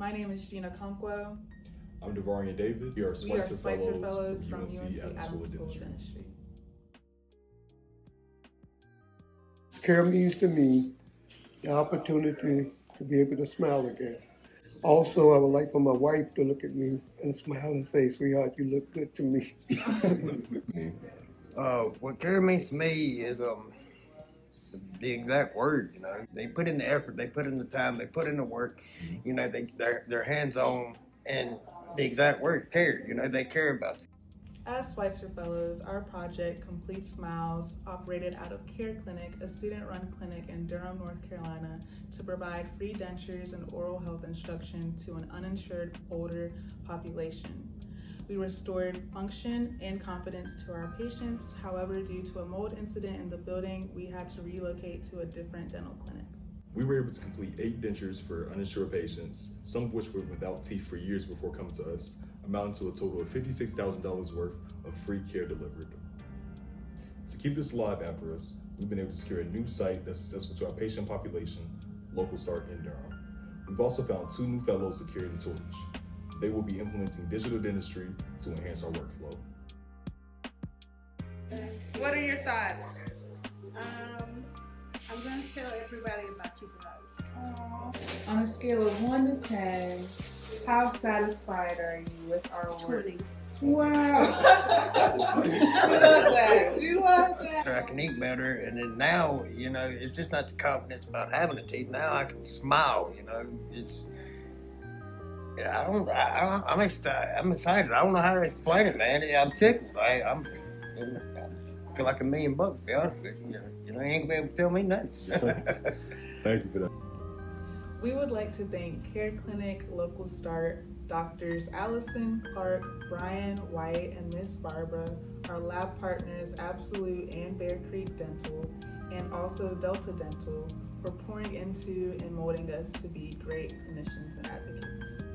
My name is Jean Okonkwo. I'm Davarion and David. We are Schweitzer Fellows from UNC Adams School of Dentistry. CAARE means to me the opportunity to be able to smile again. Also, I would like for my wife to look at me and smile and say, "Sweetheart, you look good to me." What CAARE means to me is the exact word. You know, they put in the effort, they put in the time, they put in the work. You know, they're hands on, and the exact word care. You know, they care about you. As Schweitzer Fellows, our project, Complete Smiles, operated out of CAARE Clinic, a student-run clinic in Durham, North Carolina, to provide free dentures and oral health instruction to an uninsured older population. We restored function and confidence to our patients. However, due to a mold incident in the building, we had to relocate to a different dental clinic. We were able to complete 8 dentures for uninsured patients, some of which were without teeth for years before coming to us, amounting to a total of $56,000 worth of free care delivered. To keep this alive after us, we've been able to secure a new site that's accessible to our patient population, Local Start in Durham. We've also found 2 new fellows to carry the torch. They will be implementing digital dentistry to enhance our workflow. What are your thoughts? I'm going to tell everybody about you guys. On a scale of 1 to 10, how satisfied are you with our work? 20. Wow. We love that. We love that. I can eat better, and then now, you know, it's just not the confidence about having the teeth. Now I can smile. You know, it's. Yeah, I'm excited. I don't know how to explain it, man. I'm tickled. I feel like $1 million, to be honest with you. You know, you ain't gonna be able to tell me nothing. Thank you for that. We would like to thank CAARE Clinic, Local Start, Doctors Allison, Clark, Brian, White, and Miss Barbara, our lab partners Absolute and Bear Creek Dental, and also Delta Dental for pouring into and molding us to be great clinicians and advocates.